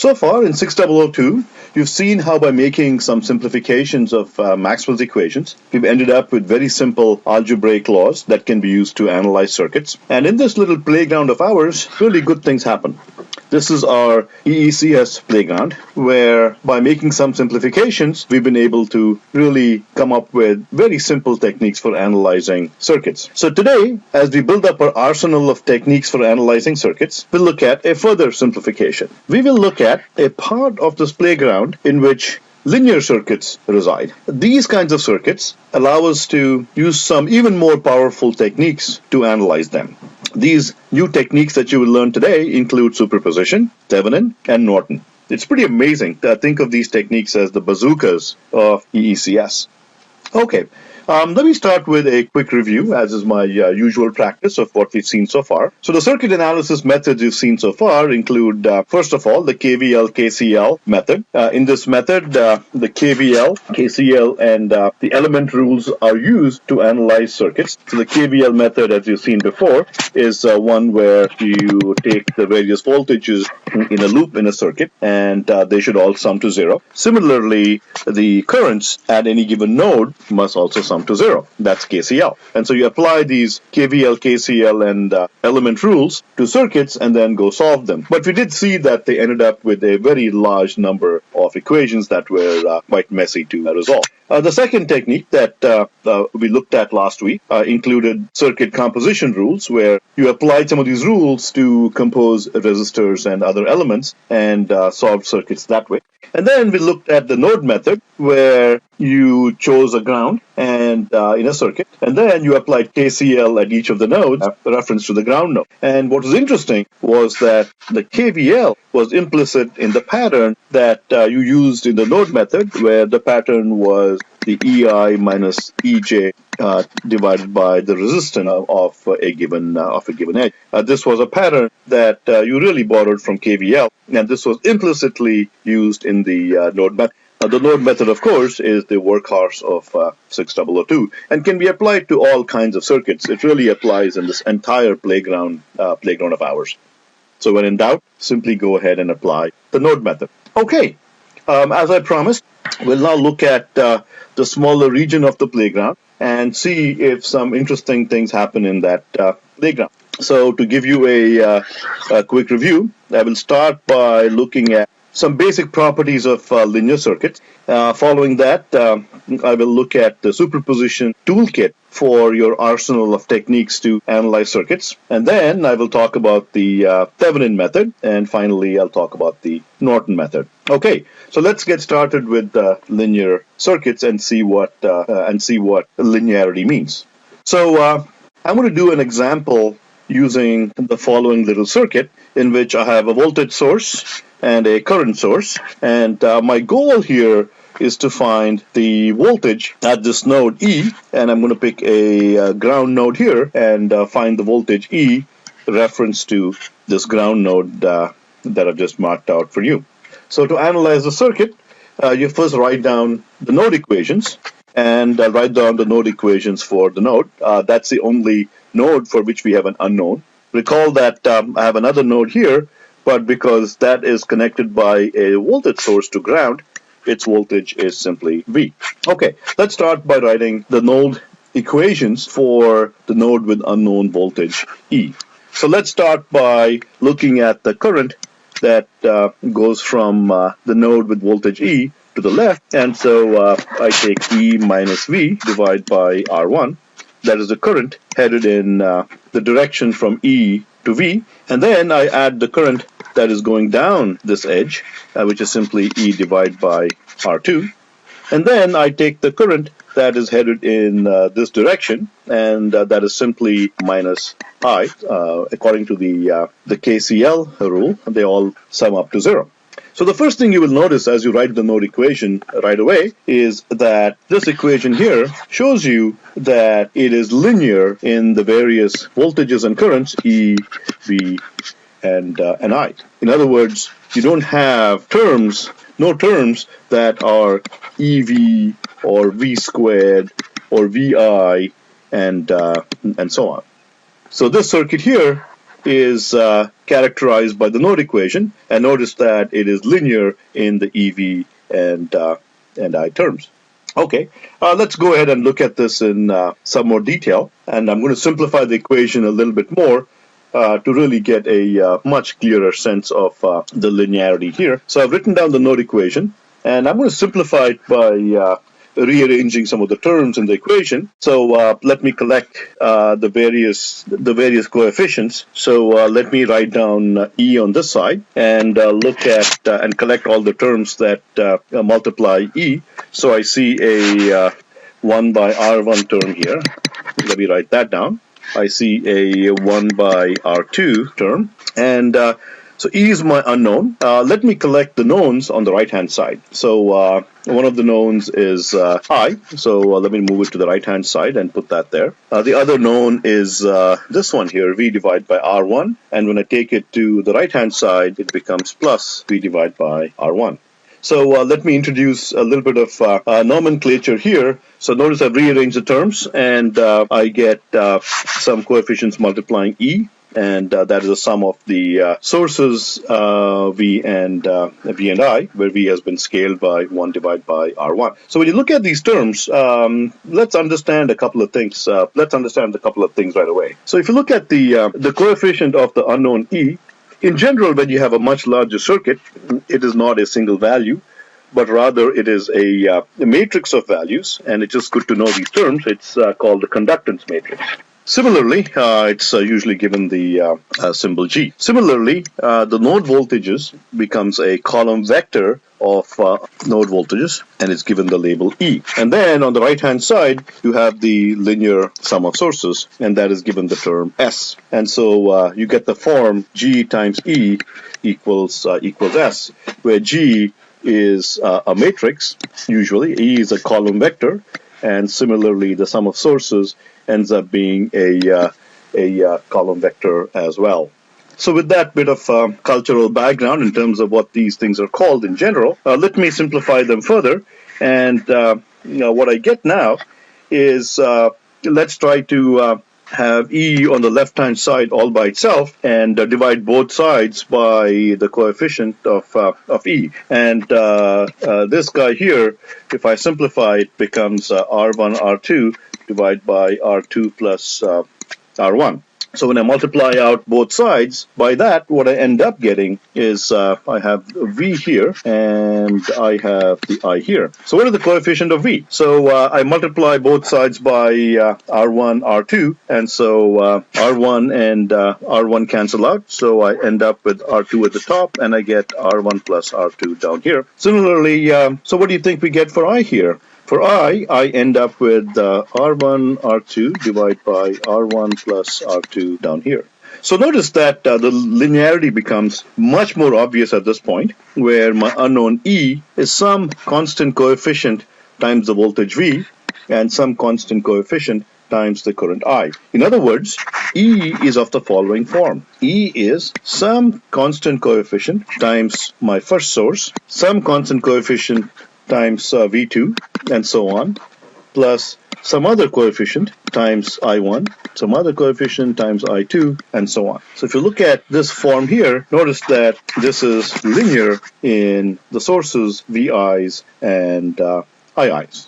So far in 6002, you've seen how by making some simplifications of Maxwell's equations, we've ended up with very simple algebraic laws that can be used to analyze circuits. And in this little playground of ours, really good things happen. This is our EECS playground, where by making some simplifications, we've been able to really come up with very simple techniques for analyzing circuits. So today, as we build up our arsenal of techniques for analyzing circuits, we'll look at a further simplification. We will look at a part of this playground in which linear circuits reside. These kinds of circuits allow us to use some even more powerful techniques to analyze them. These new techniques that you will learn today include superposition, Thevenin, and Norton. It's pretty amazing to think of these techniques as the bazookas of EECS. Okay, let me start with a quick review, as is my usual practice, of what we've seen so far. So the circuit analysis methods you've seen so far include, first of all, the KVL, KCL method. In this method, the KVL, KCL, and the element rules are used to analyze circuits. So the KVL method, as you've seen before, is one where you take the various voltages in a loop in a circuit, and they should all sum to 0. Similarly, the currents at any given node must also sum to 0. That's KCL. And so you apply these KVL, KCL, and element rules to circuits and then go solve them. But we did see that they ended up with a very large number of equations that were quite messy to resolve. The second technique that we looked at last week included circuit composition rules, where you applied some of these rules to compose resistors and other elements and solved circuits that way. And then we looked at the node method, where you chose a ground and in a circuit, and then you applied KCL at each of the nodes, reference to the ground node. And what was interesting was that the KVL was implicit in the pattern that you used in the node method, where the pattern was the EI minus EJ divided by the resistance of a given edge. This was a pattern that you really borrowed from KVL, and this was implicitly used in the node method. The node method, of course, is the workhorse of 6002 and can be applied to all kinds of circuits. It really applies in this entire playground of ours. So when in doubt, simply go ahead and apply the node method. Okay, as I promised, we'll now look at the smaller region of the playground and see if some interesting things happen in that playground. So to give you a quick review, I will start by looking at some basic properties of linear circuits. Following that, I will look at the superposition toolkit for your arsenal of techniques to analyze circuits. And then I will talk about the Thevenin method. And finally, I'll talk about the Norton method. Okay, so let's get started with linear circuits and see what linearity means. So I'm going to do an example using the following little circuit, in which I have a voltage source and a current source, and my goal here is to find the voltage at this node E, and I'm going to pick a ground node here and find the voltage E reference to this ground node that I've just marked out for you. So to analyze the circuit, you first write down the node equations, and I'll write down the node equations for the node. That's the only node for which we have an unknown. Recall that I have another node here, but because that is connected by a voltage source to ground, its voltage is simply V. Okay, let's start by writing the node equations for the node with unknown voltage E. So let's start by looking at the current that goes from the node with voltage E to the left, and so I take E minus V divided by R1. That is the current headed in the direction from E to V, and then I add the current that is going down this edge, which is simply E divided by R2, and then I take the current that is headed in this direction, and that is simply minus I. According to the KCL rule, they all sum up to 0. So the first thing you will notice as you write the node equation right away is that this equation here shows you that it is linear in the various voltages and currents E, V, and I. In other words, you don't have no terms that are EV or V squared or VI and so on. So this circuit here is characterized by the node equation, and notice that it is linear in the EV and I terms. Okay, let's go ahead and look at this in some more detail, and I'm going to simplify the equation a little bit more to really get a much clearer sense of the linearity here. So I've written down the node equation, and I'm going to simplify it by rearranging some of the terms in the equation. So let me collect the various coefficients. So let me write down E on this side and look at and collect all the terms that multiply E. So I see a 1 by R1 term here. Let me write that down. I see a 1 by R2 term, and so E is my unknown. Let me collect the knowns on the right-hand side. So one of the knowns is I, so let me move it to the right-hand side and put that there. The other known is this one here, V divided by R1, and when I take it to the right-hand side, it becomes plus V divided by R1. So let me introduce a little bit of nomenclature here. So notice I've rearranged the terms, and I get some coefficients multiplying E, and that is the sum of the sources V and I, where V has been scaled by 1 divided by R1. So when you look at these terms, let's understand a couple of things. Let's understand a couple of things right away. So if you look at the coefficient of the unknown E, in general, when you have a much larger circuit, it is not a single value, but rather it is a matrix of values, and it's just good to know these terms. It's called the conductance matrix. Similarly, it's usually given the symbol G. Similarly, the node voltages becomes a column vector of node voltages, and it's given the label E. And then on the right-hand side, you have the linear sum of sources, and that is given the term S. And so you get the form G times E equals S, where G is a matrix, usually. E is a column vector, and similarly, the sum of sources ends up being a column vector as well. So with that bit of cultural background in terms of what these things are called in general, let me simplify them further. And what I get now is let's try to have E on the left-hand side all by itself and divide both sides by the coefficient of E. And this guy here, if I simplify it, becomes R1, R2 divided by R2 plus R1. So when I multiply out both sides by that, what I end up getting is I have V here and I have the I here. So what is the coefficient of V? So I multiply both sides by R1, R2, and so R1 and R1 cancel out. So I end up with R2 at the top, and I get R1 plus R2 down here. Similarly, so what do you think we get for I here? For I end up with R1, R2 divided by R1 plus R2 down here. So notice that the linearity becomes much more obvious at this point, where my unknown E is some constant coefficient times the voltage V and some constant coefficient times the current I. In other words, E is of the following form. E is some constant coefficient times my first source, some constant coefficient times V2, and so on, plus some other coefficient times I1, some other coefficient times I2, and so on. So if you look at this form here, notice that this is linear in the sources VI's and II's.